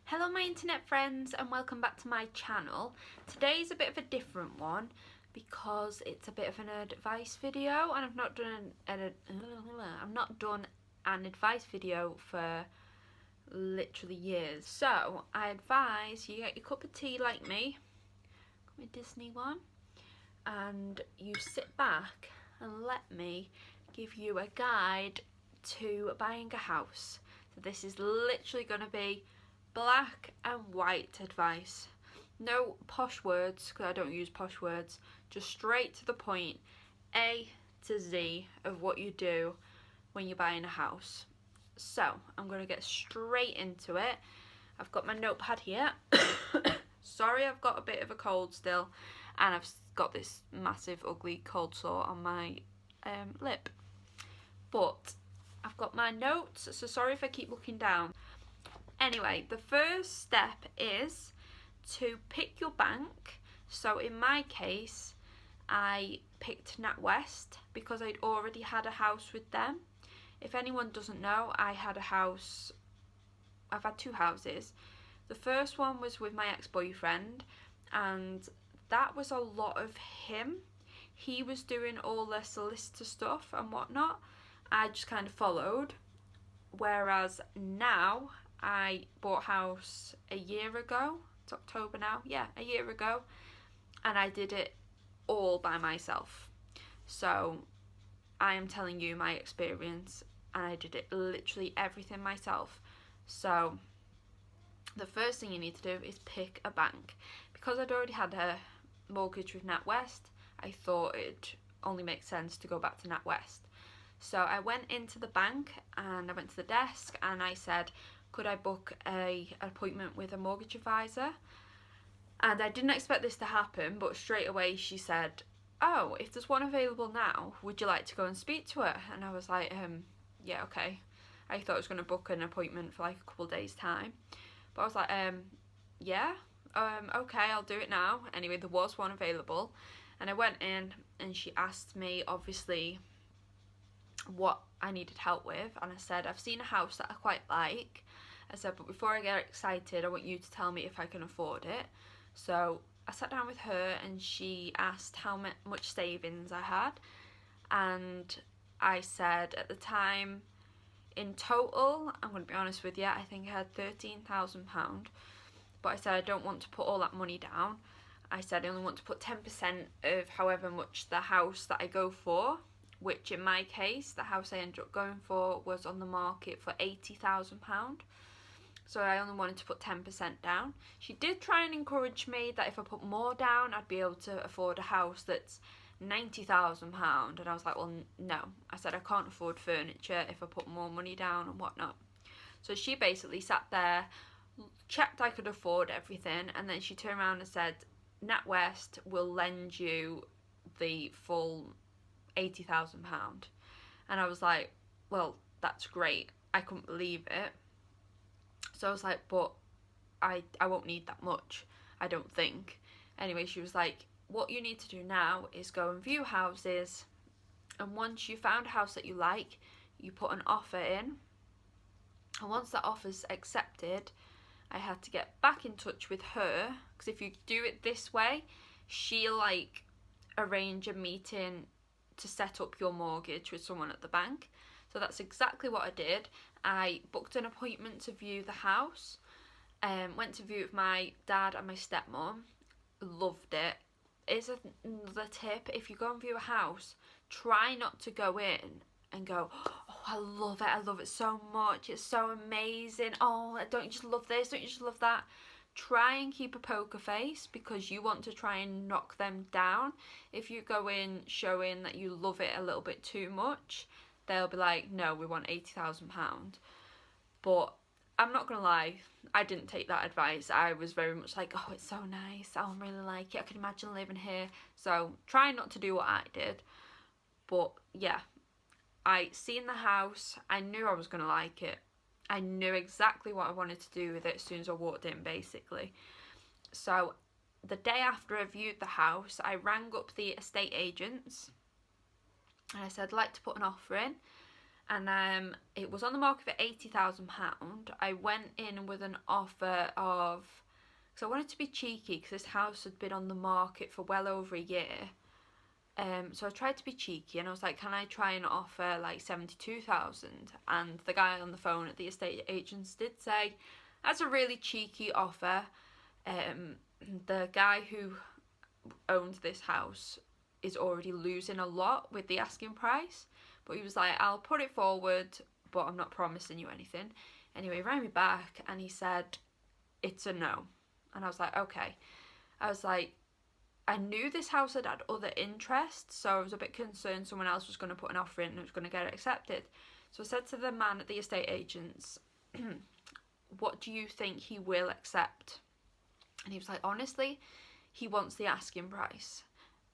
Hello my internet friends and welcome back to my channel. Today's a bit of a different one because it's a bit of an advice video and I've not done an advice video for literally years. So I advise you get your cup of tea like me, got my Disney one, and you sit back and let me give you a guide to buying a house. So this is literally going to be black and white advice. No posh words, because I don't use posh words. Just straight to the point, A to Z of what you do when you're buying a house. So I'm going to get straight into it. I've got my notepad here. Sorry, I've got a bit of a cold still, and I've got this massive ugly cold sore on my lip. But I've got my notes, so sorry if I keep looking down. Anyway, the first step is to pick your bank. So in my case, I picked NatWest because I'd already had a house with them. If anyone doesn't know, I've had two houses. The first one was with my ex-boyfriend, and that was a lot of him. He was doing all the solicitor stuff and whatnot. I just kind of followed. Whereas now, I bought a house a year ago. It's October now. Yeah, a year ago. And I did it all by myself. So I am telling you my experience, and I did it literally everything myself. So the first thing you need to do is pick a bank. Because I'd already had a mortgage with NatWest, I thought it'd only make sense to go back to NatWest. So I went into the bank and I went to the desk and I said, could I book an appointment with a mortgage advisor? And I didn't expect this to happen, but straight away she said, oh, if there's one available now, would you like to go and speak to her? And I was like, yeah, okay. I thought I was going to book an appointment for like a couple of days' time. But I was like, yeah, okay, I'll do it now. Anyway, there was one available. And I went in and she asked me, obviously, what I needed help with, and I said I've seen a house that I quite like. I said, but before I get excited, I want you to tell me if I can afford it. So I sat down with her and she asked how much savings I had, and I said at the time, in total, I'm going to be honest with you, I think I had £13,000, but I said I don't want to put all that money down. I said I only want to put 10% of however much the house that I go for, which in my case, the house I ended up going for was on the market for £80,000. So I only wanted to put 10% down. She did try and encourage me that if I put more down, I'd be able to afford a house that's £90,000. And I was like, well, no. I said I can't afford furniture if I put more money down and whatnot. So she basically sat there, checked I could afford everything, and then she turned around and said, NatWest will lend you the full £80,000. And I was like, well, that's great. I couldn't believe it. So I was like, but I won't need that much, I don't think. Anyway, she was like, what you need to do now is go and view houses, and once you found a house that you like, you put an offer in, and once that offer's accepted, I had to get back in touch with her, because if you do it this way, she'll like arrange a meeting to set up your mortgage with someone at the bank. So that's exactly what I did. I booked an appointment to view the house, went to view it with my dad and my stepmom, loved it. It's another tip, if you go and view a house, try not to go in and go, oh, I love it so much, it's so amazing, oh, don't you just love this, don't you just love that? Try and keep a poker face, because you want to try and knock them down. If you go in showing that you love it a little bit too much, they'll be like, no, we want £80,000. But I'm not gonna lie, I didn't take that advice. I was very much like, oh, it's so nice, oh, I really like it, I can imagine living here. So try not to do what I did. But yeah, I seen the house, I knew I was gonna like it. I knew exactly what I wanted to do with it as soon as I walked in, basically. So the day after I viewed the house, I rang up the estate agents and I said, I'd like to put an offer in. and it was on the market for £80,000. I went in with an offer of, because I wanted to be cheeky, because this house had been on the market for well over a year. So I tried to be cheeky, and I was like, can I try and offer like 72,000? And the guy on the phone at the estate agents did say, that's a really cheeky offer. The guy who owns this house is already losing a lot with the asking price, but he was like, I'll put it forward, but I'm not promising you anything. Anyway, he rang me back and he said, it's a no. And I was like, okay. I was like, I knew this house had other interest, so I was a bit concerned someone else was going to put an offer in and it was going to get it accepted. So I said to the man at the estate agents, what do you think he will accept? And he was like, honestly, he wants the asking price.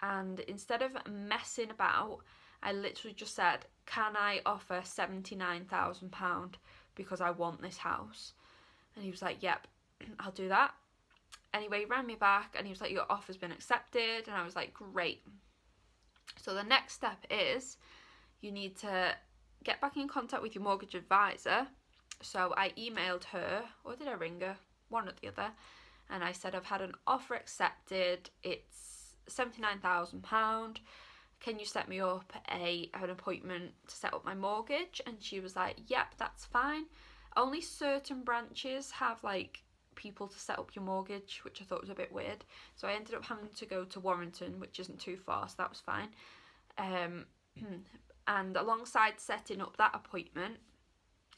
And instead of messing about, I literally just said, can I offer £79,000 because I want this house? And he was like, yep, I'll do that. Anyway, he rang me back and he was like, your offer's been accepted. And I was like, great. So the next step is you need to get back in contact with your mortgage advisor. So I emailed her, or did I ring her? One or the other. And I said, I've had an offer accepted. It's £79,000. Can you set me up an appointment to set up my mortgage? And she was like, yep, that's fine. Only certain branches have like people to set up your mortgage, which I thought was a bit weird. So I ended up having to go to Warrington, which isn't too far, so that was fine. And alongside setting up that appointment,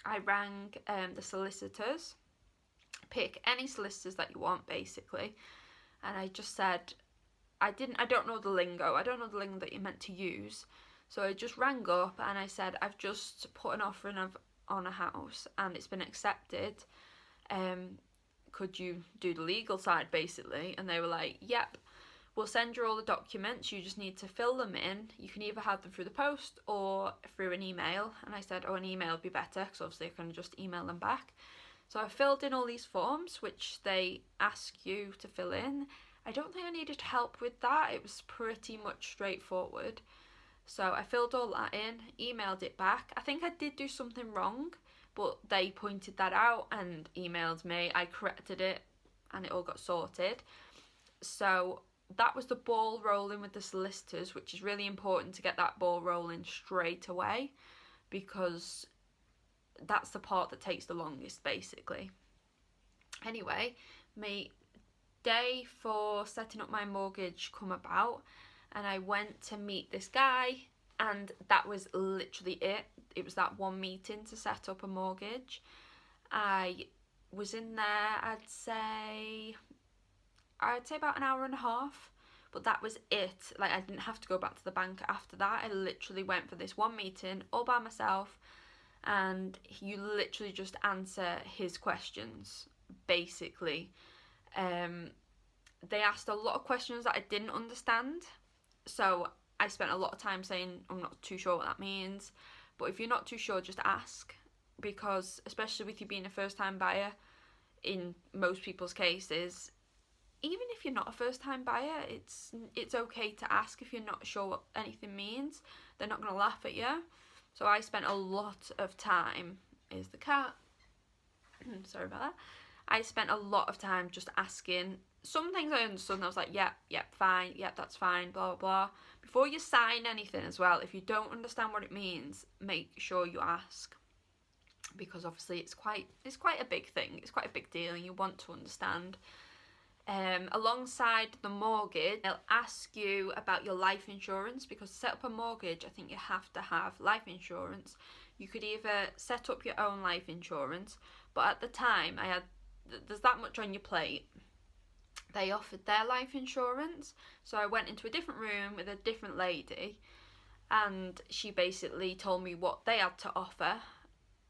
I rang the solicitors. Pick any solicitors that you want, basically. And I just said, I don't know the lingo. I don't know the lingo that you're meant to use. So I just rang up and I said, I've just put an offer in on a house and it's been accepted. Could you do the legal side, basically? And they were like, yep, we'll send you all the documents. You just need to fill them in. You can either have them through the post or through an email. And I said, oh, an email would be better because obviously I can just email them back. So I filled in all these forms, which they ask you to fill in. I don't think I needed help with that. It was pretty much straightforward. So I filled all that in, emailed it back. I think I did do something wrong, but they pointed that out and emailed me. I corrected it and it all got sorted. So that was the ball rolling with the solicitors, which is really important to get that ball rolling straight away, because that's the part that takes the longest, basically. Anyway, my day for setting up my mortgage come about, and I went to meet this guy, and that was literally it. It was that one meeting to set up a mortgage. I was in there, I'd say about an hour and a half, but that was it. Like, I didn't have to go back to the bank after that. I literally went for this one meeting all by myself, and you literally just answer his questions, basically. They asked a lot of questions that I didn't understand, so I spent a lot of time saying I'm not too sure what that means. But if you're not too sure, just ask, because especially with you being a first time buyer, in most people's cases, even if you're not a first time buyer, it's okay to ask if you're not sure what anything means. They're not going to laugh at you. So I spent a lot of time, is the cat, sorry about that. I spent a lot of time just asking. Some things I understood and I was like, yep, fine, yep, that's fine, blah, blah, blah. Before you sign anything as well, if you don't understand what it means, make sure you ask. Because obviously it's quite a big thing, it's quite a big deal, and you want to understand. Alongside the mortgage, they'll ask you about your life insurance, because to set up a mortgage, I think you have to have life insurance. You could either set up your own life insurance, but at the time there's that much on your plate. They offered their life insurance, so I went into a different room with a different lady, and she basically told me what they had to offer.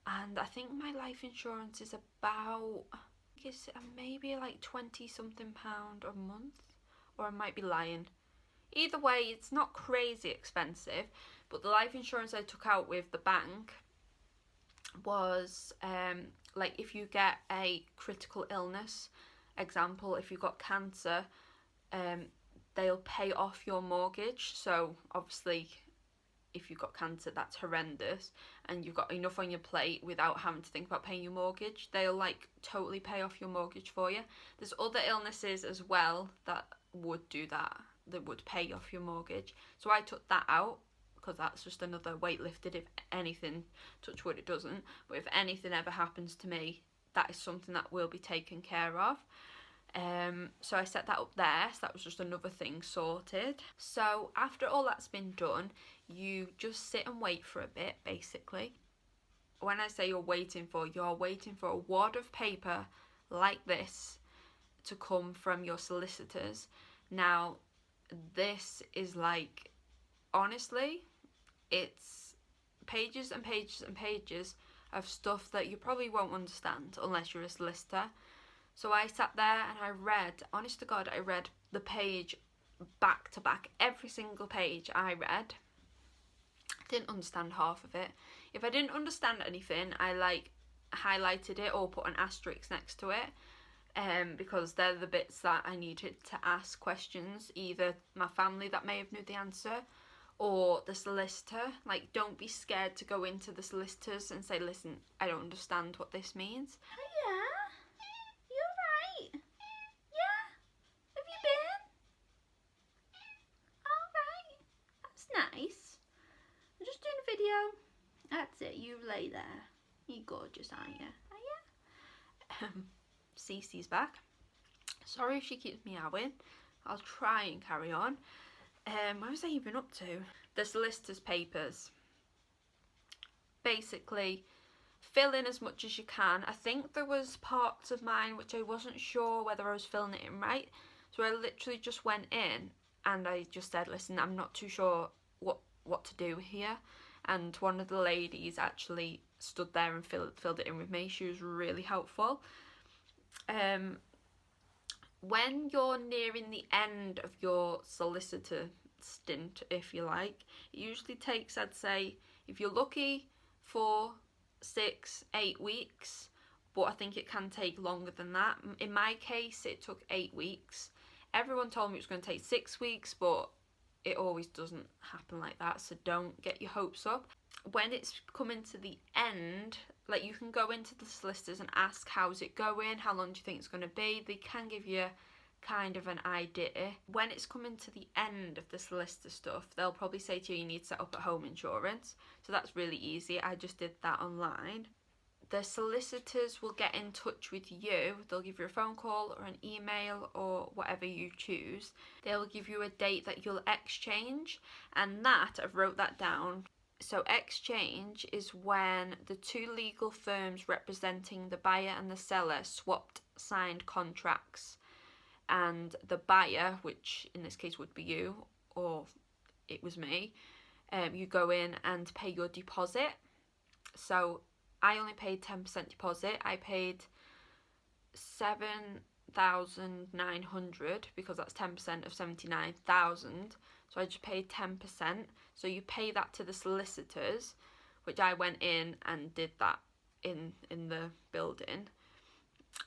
And I think my life insurance is about, maybe like £20 something a month, or I might be lying. Either way, it's not crazy expensive, but the life insurance I took out with the bank was like, if you get a critical illness, example, if you've got cancer, they'll pay off your mortgage. So obviously if you've got cancer, that's horrendous, and you've got enough on your plate without having to think about paying your mortgage, they'll like totally pay off your mortgage for you. There's other illnesses as well that would do that would pay off your mortgage. So I took that out because that's just another weight lifted. If anything, touch wood it doesn't, but if anything ever happens to me, that is something that will be taken care of. So I set that up there, so that was just another thing sorted. So after all that's been done, you just sit and wait for a bit, basically. When I say you're waiting for a wad of paper like this to come from your solicitors. Now, this is like, honestly, it's pages and pages and pages of stuff that you probably won't understand unless you're a solicitor. So I sat there and I read, honest to God, I read the page back to back. Every single page I read. Didn't understand half of it. If I didn't understand anything, I like highlighted it or put an asterisk next to it, because they're the bits that I needed to ask questions, either my family that may have knew the answer or the solicitor. Like, don't be scared to go into the solicitors and say, listen, I don't understand what this means. Nice. I'm just doing a video. That's it. You lay there. You gorgeous, aren't you? Are you? Cece's back. Sorry if she keeps me meowing. I'll try and carry on. What was I even up to? The solicitor's papers. Basically, fill in as much as you can. I think there was parts of mine which I wasn't sure whether I was filling it in right. So I literally just went in and I just said, listen, I'm not too sure what to do here. And one of the ladies actually stood there and filled it in with me. She was really helpful. When you're nearing the end of your solicitor stint, if you like, it usually takes, I'd say, if you're lucky, 4, 6, 8 weeks, but I think it can take longer than that. In my case, it took 8 weeks. Everyone told me it was going to take 6 weeks, but it always doesn't happen like that, so don't get your hopes up. When it's coming to the end, like, you can go into the solicitors and ask, how's it going, how long do you think it's going to be. They can give you kind of an idea. When it's coming to the end of the solicitor stuff, they'll probably say to you, you need to set up a home insurance. So that's really easy. I just did that online. The solicitors will get in touch with you. They'll give you a phone call or an email or whatever you choose. They'll give you a date that you'll exchange, and that, I've wrote that down. So exchange is when the two legal firms representing the buyer and the seller swapped signed contracts, and the buyer, which in this case would be you, or it was me, you go in and pay your deposit. So I only paid 10% deposit. I paid 7,900 because that's 10% of 79,000. So I just paid 10%. So you pay that to the solicitors, which I went in and did that in the building.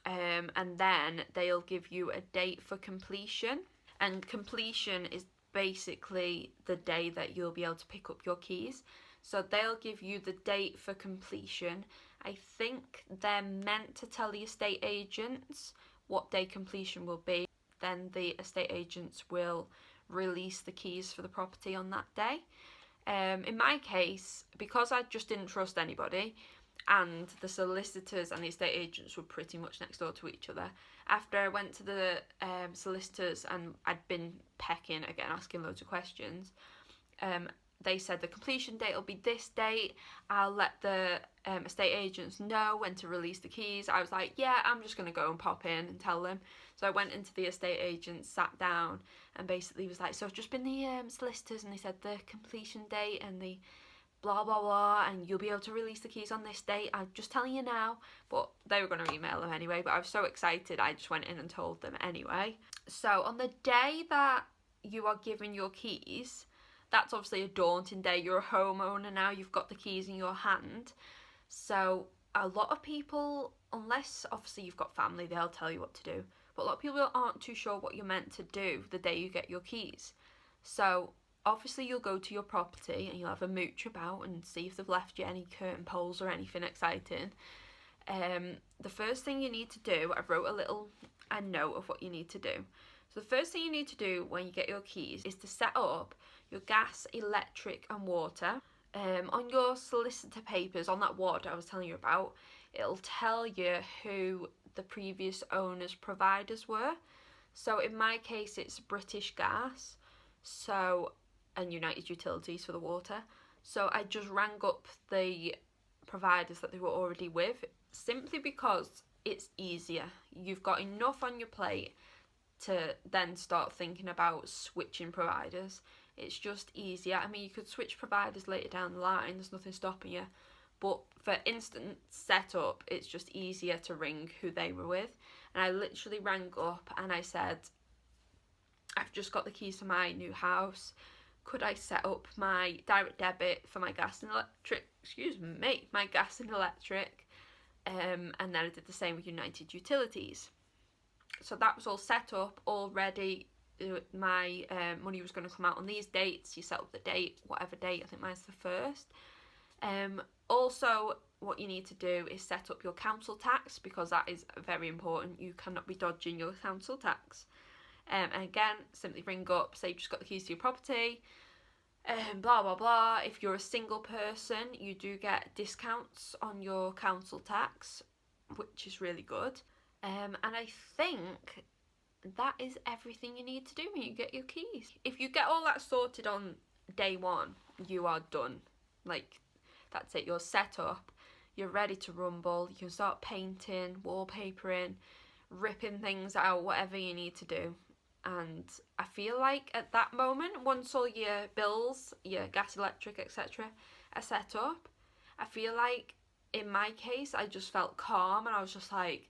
And then they'll give you a date for completion. And completion is basically the day that you'll be able to pick up your keys. So they'll give you the date for completion. I think they're meant to tell the estate agents what day completion will be. Then the estate agents will release the keys for the property on that day. In my case, because I just didn't trust anybody, and the solicitors and the estate agents were pretty much next door to each other, after I went to the solicitors and I'd been pecking, again, asking loads of questions, they said the completion date will be this date. I'll let the estate agents know when to release the keys. I was like, yeah, I'm just going to go and pop in and tell them. So I went into the estate agents, sat down, and basically was like, so I've just been the solicitors, and they said the completion date and the blah, blah, blah, and you'll be able to release the keys on this date. I'm just telling you now. But they were going to email them anyway, but I was so excited, I just went in and told them anyway. So on the day that you are given your keys, that's obviously a daunting day. You're a homeowner now, you've got the keys in your hand. So a lot of people, unless obviously you've got family, they'll tell you what to do. But a lot of people aren't too sure what you're meant to do the day you get your keys. So obviously you'll go to your property and you'll have a mooch about and see if they've left you any curtain poles or anything exciting. The first thing you need to do, I wrote a note of what you need to do. So the first thing you need to do when you get your keys is to set up your gas, electric and water. On your solicitor papers, on that ward I was telling you about, it'll tell you who the previous owner's providers were. So in my case it's British Gas and United Utilities for the water. So I just rang up the providers that they were already with, simply because it's easier. You've got enough on your plate to then start thinking about switching providers. It's just easier. I mean, you could switch providers later down the line, there's nothing stopping you, but for instant setup it's just easier to ring who they were with. And I literally rang up and I said, I've just got the keys to my new house, could I set up my direct debit for my gas and electric, my gas and electric, and then I did the same with United Utilities. So that was all set up, all ready. My money was going to come out on these dates. You set up the date, whatever date, I think mine's the 1st. Also, what you need to do is set up your council tax, because that is very important. You cannot be dodging your council tax. And again, simply ring up, say you've just got the keys to your property, blah blah blah. If you're a single person, you do get discounts on your council tax, which is really good. And I think that is everything you need to do when you get your keys. If you get all that sorted on day one, you are done. Like, that's it, you're set up, you're ready to rumble. You can start painting, wallpapering, ripping things out, whatever you need to do. And I feel like at that moment, once all your bills, your gas, electric, etc. are set up, I feel like in my case I just felt calm, and I was just like,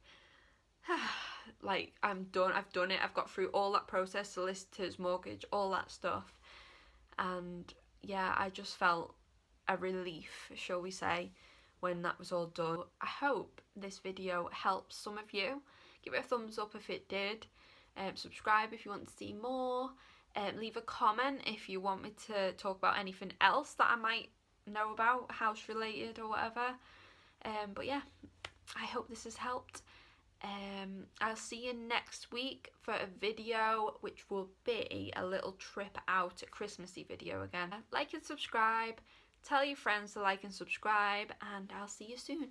like, I'm done, I've done it, I've got through all that process, solicitors, mortgage, all that stuff. And yeah, I just felt a relief, shall we say, when that was all done. I hope this video helps some of you. Give it a thumbs up if it did. Subscribe if you want to see more. Leave a comment if you want me to talk about anything else that I might know about, house related or whatever. But yeah, I hope this has helped. I'll see you next week for a video which will be a little trip out, a Christmassy video again. Like and subscribe, tell your friends to like and subscribe, and I'll see you soon.